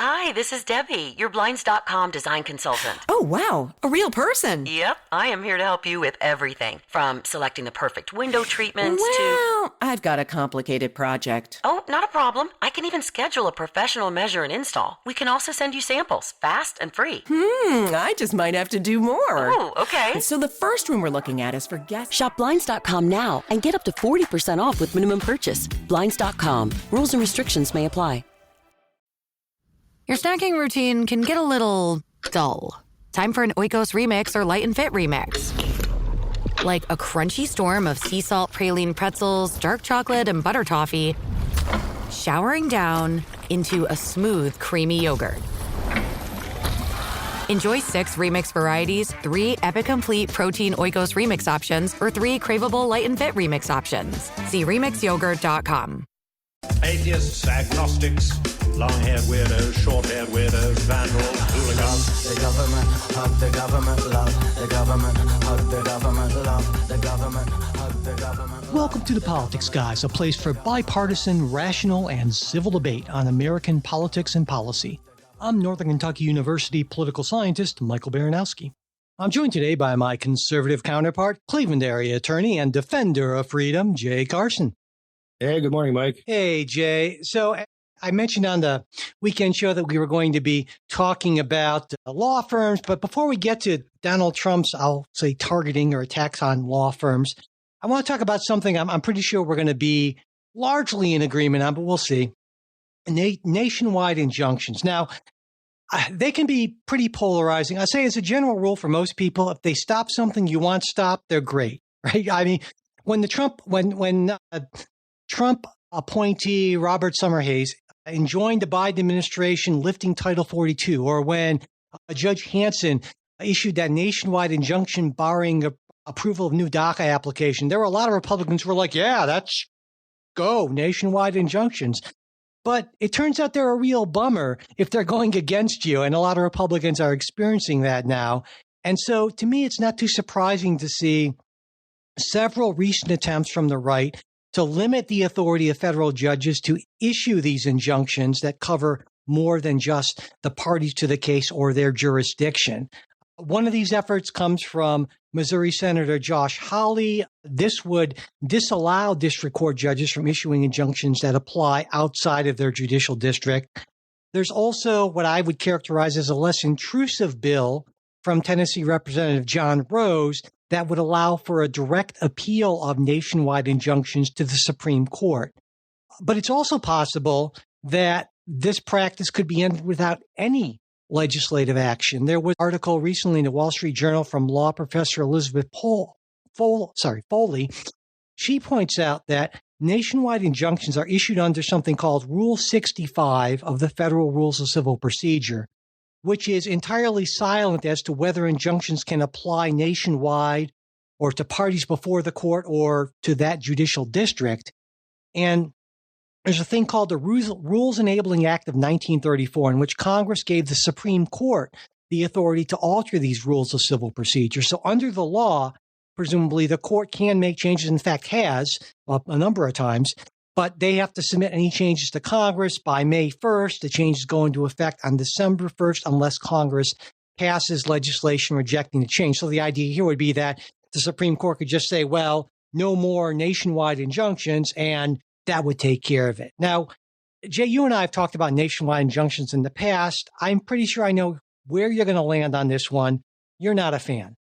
Hi, this is Debbie, your Blinds.com design consultant. Oh, wow. A real person. Yep, I am here to help you with everything, from selecting the perfect window treatments to... Well, I've got a complicated project. Oh, not a problem. I can even schedule a professional measure and install. We can also send you samples, fast and free. I just might have to do more. Oh, okay. So the first room we're looking at is for guests. Shop Blinds.com now and get up to 40% off with minimum purchase. Blinds.com. Rules and restrictions may apply. Your snacking routine can get a little dull. Time for an Oikos remix or Light and Fit remix. Like a crunchy storm of sea salt praline pretzels, dark chocolate, and butter toffee, showering down into a smooth, creamy yogurt. Enjoy 6 remix varieties, 3 Epic Complete Protein Oikos remix options, or 3 craveable Light and Fit remix options. See remixyogurt.com. Atheists, agnostics, long-haired weirdos, short-haired weirdos, vandals, hooligans. The government, hug the government, love the government, hug the government, love the government, hug the government. Welcome to The Politics Guys, a place for bipartisan, rational, and civil debate on American politics and policy. I'm Northern Kentucky University political scientist Michael Baranowski. I'm joined today by my conservative counterpart, Cleveland area attorney and defender of freedom, Jay Carson. Hey, good morning, Mike. Hey, Jay. So I mentioned on the weekend show that we were going to be talking about law firms. But before we get to Donald Trump's, I'll say, targeting or attacks on law firms, I want to talk about something I'm pretty sure we're going to be largely in agreement on, but we'll see. Nationwide injunctions. Now, they can be pretty polarizing. I say as a general rule for most people, if they stop something you want stopped, they're great, right? I mean, when Trump appointee Robert Summerhays enjoined the Biden administration lifting Title 42, or when Judge Hanson issued that nationwide injunction barring approval of new DACA application, there were a lot of Republicans who were like, yeah, that's go, nationwide injunctions. But it turns out they're a real bummer if they're going against you, and a lot of Republicans are experiencing that now. And so to me, it's not too surprising to see several recent attempts from the right to limit the authority of federal judges to issue these injunctions that cover more than just the parties to the case or their jurisdiction. One of these efforts comes from Missouri Senator Josh Hawley. This would disallow district court judges from issuing injunctions that apply outside of their judicial district. There's also what I would characterize as a less intrusive bill from Tennessee Representative John Rose that would allow for a direct appeal of nationwide injunctions to the Supreme Court. But it's also possible that this practice could be ended without any legislative action. There was an article recently in the Wall Street Journal from law professor Elizabeth Foley. She points out that nationwide injunctions are issued under something called Rule 65 of the Federal Rules of Civil Procedure, which is entirely silent as to whether injunctions can apply nationwide or to parties before the court or to that judicial district. And there's a thing called the Rules Enabling Act of 1934, in which Congress gave the Supreme Court the authority to alter these rules of civil procedure. So under the law, presumably the court can make changes, in fact has a number of times, but they have to submit any changes to Congress by May 1st. The changes go into effect on December 1st unless Congress passes legislation rejecting the change. So the idea here would be that the Supreme Court could just say, well, no more nationwide injunctions, and that would take care of it. Now, Jay, you and I have talked about nationwide injunctions in the past. I'm pretty sure I know where you're going to land on this one. You're not a fan,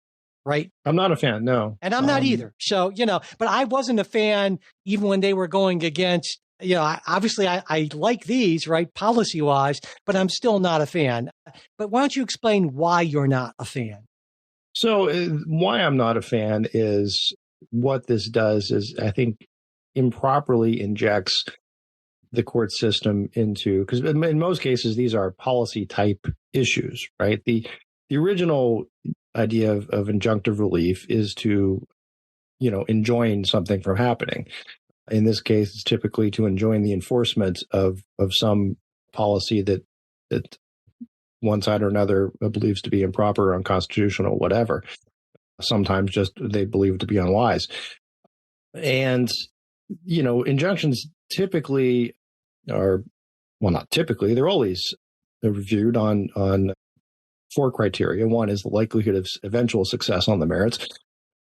right? I'm not a fan, no. And I'm not either. So, but I wasn't a fan even when they were going against, obviously I like these, right, policy-wise, but I'm still not a fan. But why don't you explain why you're not a fan? So why I'm not a fan is what this does is, I think, improperly injects the court system into, because in most cases, these are policy type issues, right? The original idea of injunctive relief is to, enjoin something from happening. In this case, it's typically to enjoin the enforcement of some policy that one side or another believes to be improper, unconstitutional, whatever. Sometimes just they believe to be unwise. And injunctions typically are, well, not typically, they're always reviewed on four criteria. One is the likelihood of eventual success on the merits.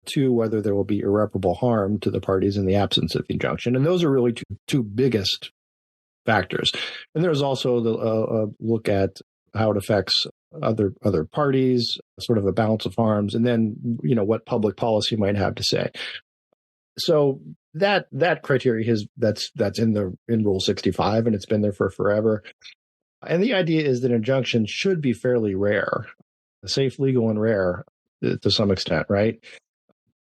Two, whether there will be irreparable harm to the parties in the absence of the injunction. And those are really two biggest factors. And there's also the look at how it affects other parties, sort of a balance of harms, and then, what public policy might have to say. So that criteria that's in Rule 65, and it's been there for forever. And the idea is that injunctions should be fairly rare, safe, legal, and rare to some extent, right?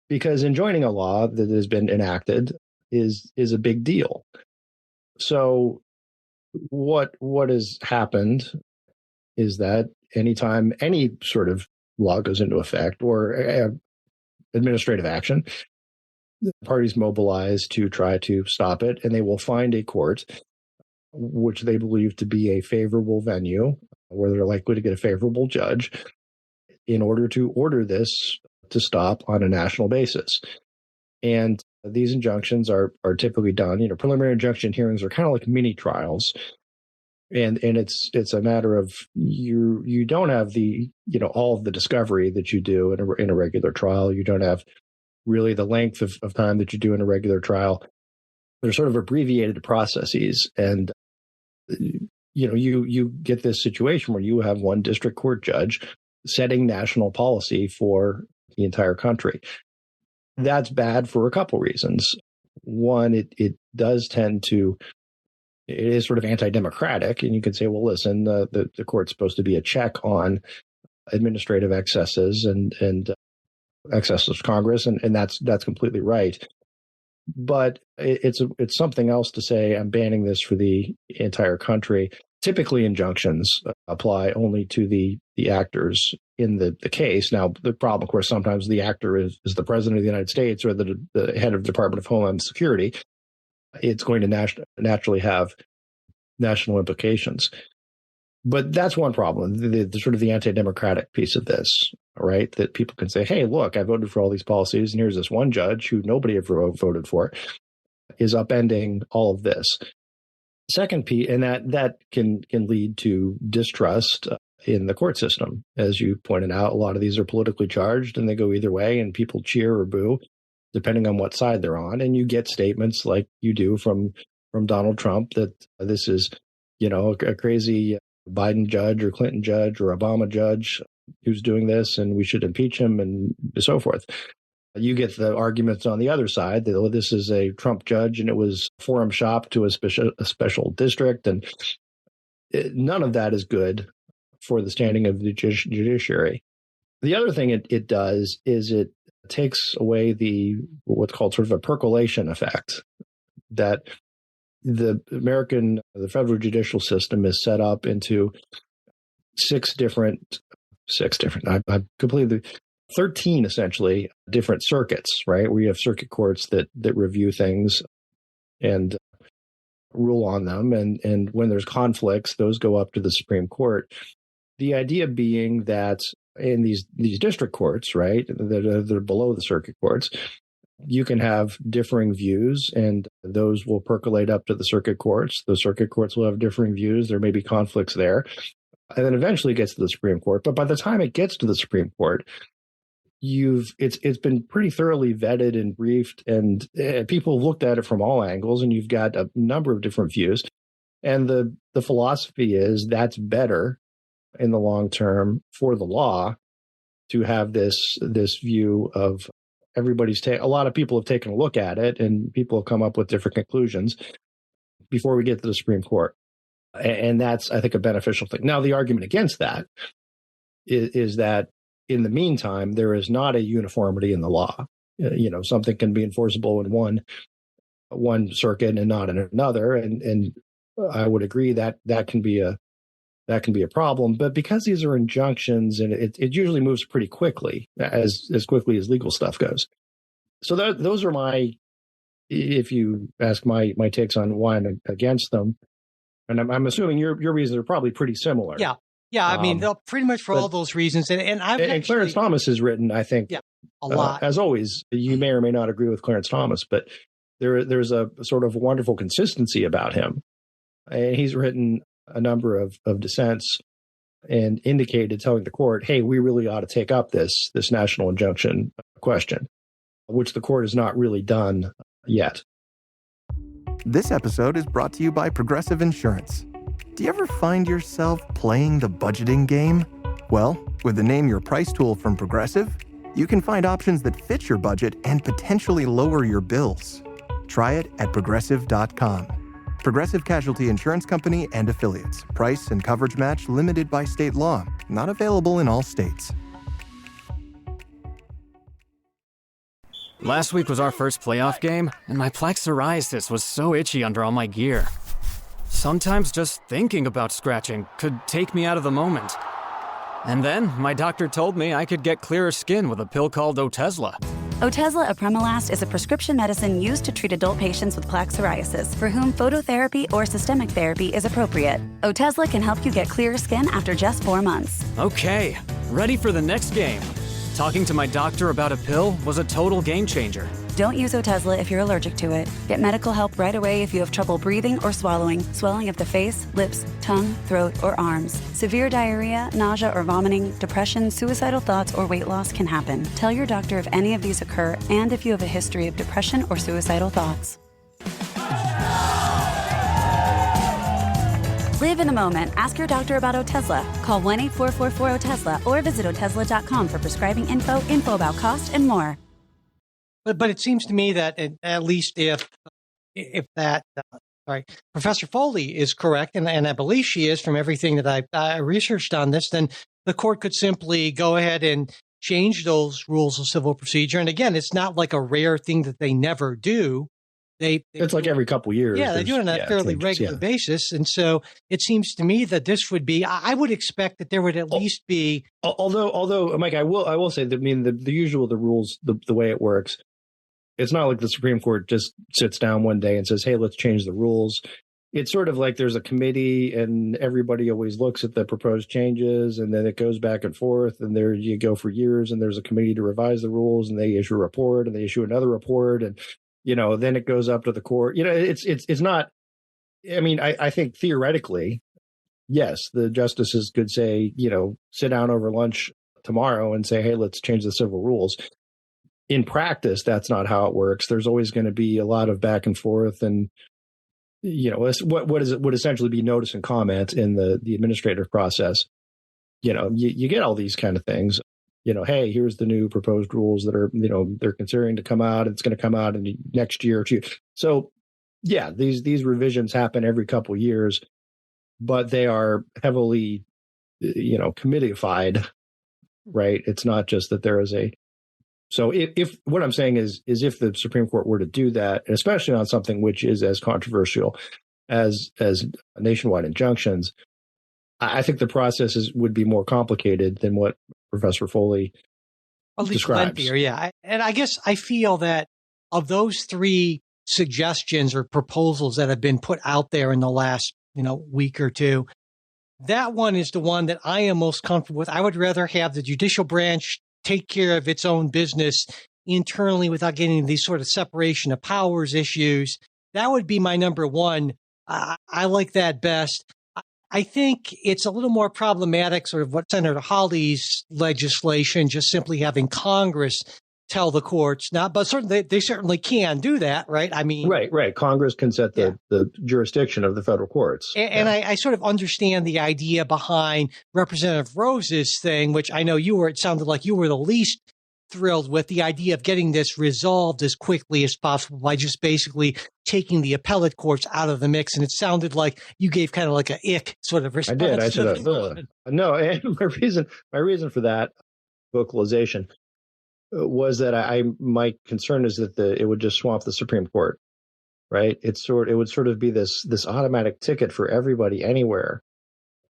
Because enjoining a law that has been enacted is a big deal. So what has happened is that anytime any sort of law goes into effect or administrative action, the parties mobilize to try to stop it, and they will find a court which they believe to be a favorable venue, where they're likely to get a favorable judge, in order to order this to stop on a national basis. And these injunctions are typically done. Preliminary injunction hearings are kind of like mini trials, and it's a matter of you don't have the all of the discovery that you do in a regular trial. You don't have really the length of time that you do in a regular trial. They're sort of abbreviated processes, and you get this situation where you have one district court judge setting national policy for the entire country. That's bad for a couple reasons. One, it does tend to, it is sort of anti-democratic, and you could say, well, listen, the court's supposed to be a check on administrative excesses and excesses of Congress, and that's completely right. But it's something else to say I'm banning this for the entire country. Typically, injunctions apply only to the actors in the case. Now, the problem, of course, sometimes the actor is the president of the United States or the head of the Department of Homeland Security. It's going to naturally have national implications. But that's one problem, the sort of the anti-democratic piece of this, right? That people can say, hey, look, I voted for all these policies, and here's this one judge who nobody ever voted for is upending all of this. Second piece, and that can lead to distrust in the court system. As you pointed out, a lot of these are politically charged, and they go either way, and people cheer or boo, depending on what side they're on. And you get statements like you do from Donald Trump that this is, a crazy Biden judge or Clinton judge or Obama judge who's doing this, and we should impeach him and so forth. You get the arguments on the other side that, oh, this is a Trump judge and it was forum shopped to a special district. And none of that is good for the standing of the judiciary. The other thing it does is it takes away what's called sort of a percolation effect, that the federal judicial system is set up into 13 essentially different circuits, right? Where you have circuit courts that review things and rule on them. And when there's conflicts, those go up to the Supreme Court. The idea being that in these district courts, right, that are below the circuit courts, you can have differing views, and those will percolate up to the circuit courts. The circuit courts will have differing views. There may be conflicts there. And then eventually it gets to the Supreme Court. But by the time it gets to the Supreme Court, it's been pretty thoroughly vetted and briefed, and people have looked at it from all angles, and you've got a number of different views. And the philosophy is that's better in the long term for the law to have this view of everybody's a lot of people have taken a look at it, and people have come up with different conclusions before we get to the Supreme Court. And that's, I think, a beneficial thing. Now, the argument against that is that in the meantime, there is not a uniformity in the law. Something can be enforceable in one circuit and not in another. And I would agree that can be a problem. But because these are injunctions, and it usually moves pretty quickly, as quickly as legal stuff goes. So those are if you ask my takes on why I'm against them. And I'm assuming your reasons are probably pretty similar. Yeah. I mean, pretty much for all those reasons. And Clarence Thomas has written, I think, a lot. As always, you may or may not agree with Clarence Thomas, but there's a sort of wonderful consistency about him. And he's written a number of dissents and indicated, telling the court, hey, we really ought to take up this national injunction question, which the court has not really done yet. This episode is brought to you by Progressive Insurance. Do you ever find yourself playing the budgeting game? Well, with the Name Your Price tool from Progressive, you can find options that fit your budget and potentially lower your bills. Try it at Progressive.com. Progressive Casualty Insurance Company and Affiliates. Price and coverage match limited by state law. Not available in all states. Last week was our first playoff game, and my plaque psoriasis was so itchy under all my gear. Sometimes just thinking about scratching could take me out of the moment. And then my doctor told me I could get clearer skin with a pill called Otezla. Otezla apremilast is a prescription medicine used to treat adult patients with plaque psoriasis for whom phototherapy or systemic therapy is appropriate. Otezla can help you get clearer skin after just 4 months. Okay, ready for the next game. Talking to my doctor about a pill was a total game changer. Don't use Otezla if you're allergic to it. Get medical help right away if you have trouble breathing or swallowing, swelling of the face, lips, tongue, throat, or arms. Severe diarrhea, nausea or vomiting, depression, suicidal thoughts, or weight loss can happen. Tell your doctor if any of these occur and if you have a history of depression or suicidal thoughts. Live in the moment. Ask your doctor about Otezla. Call 1-844-4-OTEZLA or visit Otezla.com for prescribing info about cost, and more. But it seems to me that at least if that Professor Foley is correct, and I believe she is from everything that I researched on this, then the court could simply go ahead and change those rules of civil procedure. And again, it's not like a rare thing that they never do. It's like every couple of years. Yeah, they do it on a fairly regular basis. And so it seems to me that this would be, I would expect that there would at least be. Although, Mike, I will say that, I mean, the usual, the rules, the way it works, it's not like the Supreme Court just sits down one day and says, hey, let's change the rules. It's sort of like there's a committee and everybody always looks at the proposed changes, and then it goes back and forth, and there you go for years, and there's a committee to revise the rules, and they issue a report, and they issue another report, and then it goes up to the court. It's not, I mean, I think theoretically, yes, the justices could say, sit down over lunch tomorrow and say, hey, let's change the civil rules. In practice, that's not how it works. There's always going to be a lot of back and forth, and, what would essentially be notice and comment in the administrative process. You get all these kind of things. Hey, here's the new proposed rules that are, they're considering to come out. It's going to come out in the next year or two. So, yeah, these revisions happen every couple of years, but they are heavily, committeeified, right? It's not just that there is a. So if what I'm saying is if the Supreme Court were to do that, and especially on something which is as controversial as nationwide injunctions, I think the processes would be more complicated than what Professor Foley describes. Lengthier, yeah. And I guess I feel that of those three suggestions or proposals that have been put out there in the last, week or two, that one is the one that I am most comfortable with. I would rather have the judicial branch take care of its own business internally without getting these sort of separation of powers issues. That would be my number one. I like that best. I think it's a little more problematic, sort of what Senator Hawley's legislation, just simply having Congress tell the courts not, but certainly they certainly can do that, right? I mean, right. Congress can set the jurisdiction of the federal courts. And I sort of understand the idea behind Representative Rose's thing, which I know it sounded like you were the least thrilled with, the idea of getting this resolved as quickly as possible by just basically taking the appellate courts out of the mix. And it sounded like you gave kind of like a ick sort of response. I did. I said, no. And my reason for that vocalization was that my concern is that it would just swamp the Supreme Court, right? It would sort of be this automatic ticket for everybody anywhere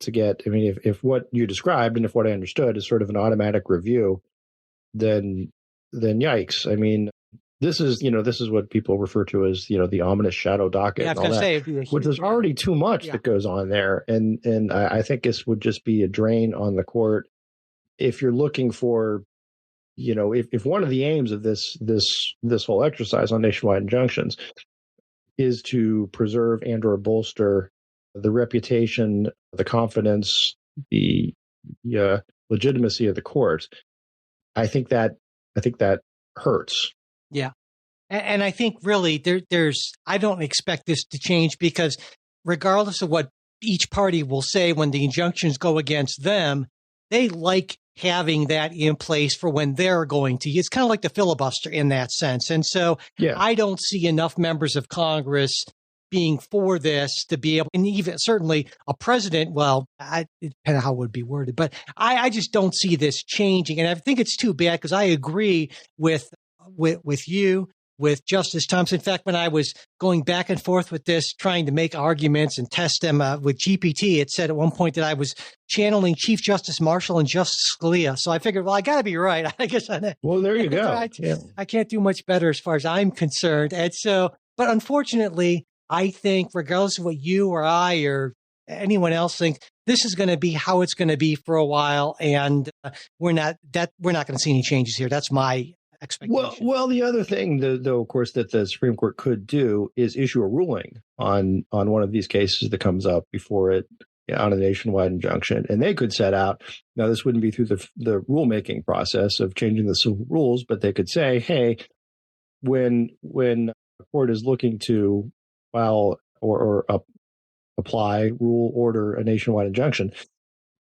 to get. I mean, if what you described and if what I understood is sort of an automatic review, then yikes. I mean, this is what people refer to as, the ominous shadow docket, and all that, which is already too much that goes on there. And I think this would just be a drain on the court. If you're looking for, if one of the aims of this whole exercise on nationwide injunctions is to preserve and or bolster the reputation, the confidence, the legitimacy of the court, I think that hurts. Yeah. And I think really I don't expect this to change, because regardless of what each party will say when the injunctions go against them, they like having that in place for when they're going to. It's kind of like the filibuster in that sense. And so I don't see enough members of Congress being for this to be able, and even certainly a president, well, it depends on how it would be worded, but I just don't see this changing. And I think it's too bad, because I agree with you, with Justice Thompson. In fact, when I was going back and forth with this, trying to make arguments and test them with GPT, it said at one point that I was channeling Chief Justice Marshall and Justice Scalia. So I figured, well, I got to be right. I guess well, there you go. I can't do much better as far as I'm concerned. And so, but unfortunately, I think regardless of what you or I or anyone else think, this is going to be how it's going to be for a while. And we're not going to see any changes here. That's my expectation. Well, the other thing, though, of course, that the Supreme Court could do is issue a ruling on one of these cases that comes up before it on a nationwide injunction. And they could set out, now this wouldn't be through the rulemaking process of changing the civil rules, but they could say, hey, when a court is looking to file or apply, rule, order a nationwide injunction,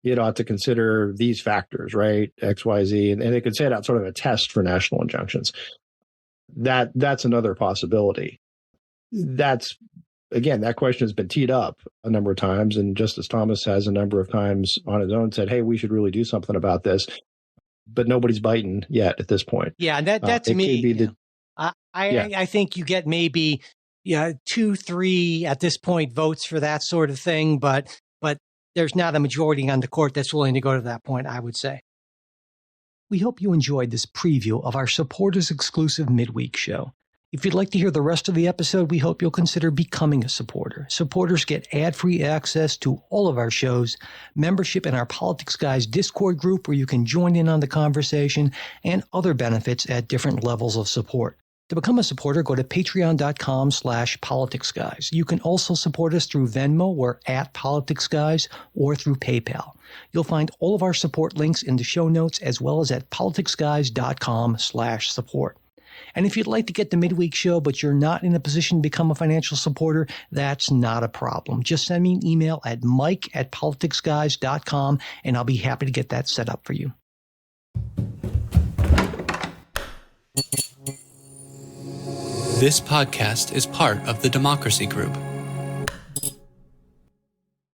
it ought to consider these factors, right? X, Y, Z. And they could set out sort of a test for national injunctions. That's another possibility. That's, again, that question has been teed up a number of times. And Justice Thomas has a number of times on his own said, hey, we should really do something about this. But nobody's biting yet at this point. Yeah, and that to me, I think you get maybe 2, 3 at this point votes for that sort of thing. But there's not a majority on the court that's willing to go to that point, I would say. We hope you enjoyed this preview of our supporters exclusive midweek show. If you'd like to hear the rest of the episode, we hope you'll consider becoming a supporter. Supporters get ad-free access to all of our shows, membership in our Politics Guys Discord group where you can join in on the conversation, and other benefits at different levels of support. To become a supporter, go to patreon.com/politicsguys. You can also support us through Venmo or @politicsguys, or through PayPal. You'll find all of our support links in the show notes, as well as at politicsguys.com/support. And if you'd like to get the midweek show, but you're not in a position to become a financial supporter, that's not a problem. Just send me an email at mike@politicsguys.com, and I'll be happy to get that set up for you. This podcast is part of the Democracy Group,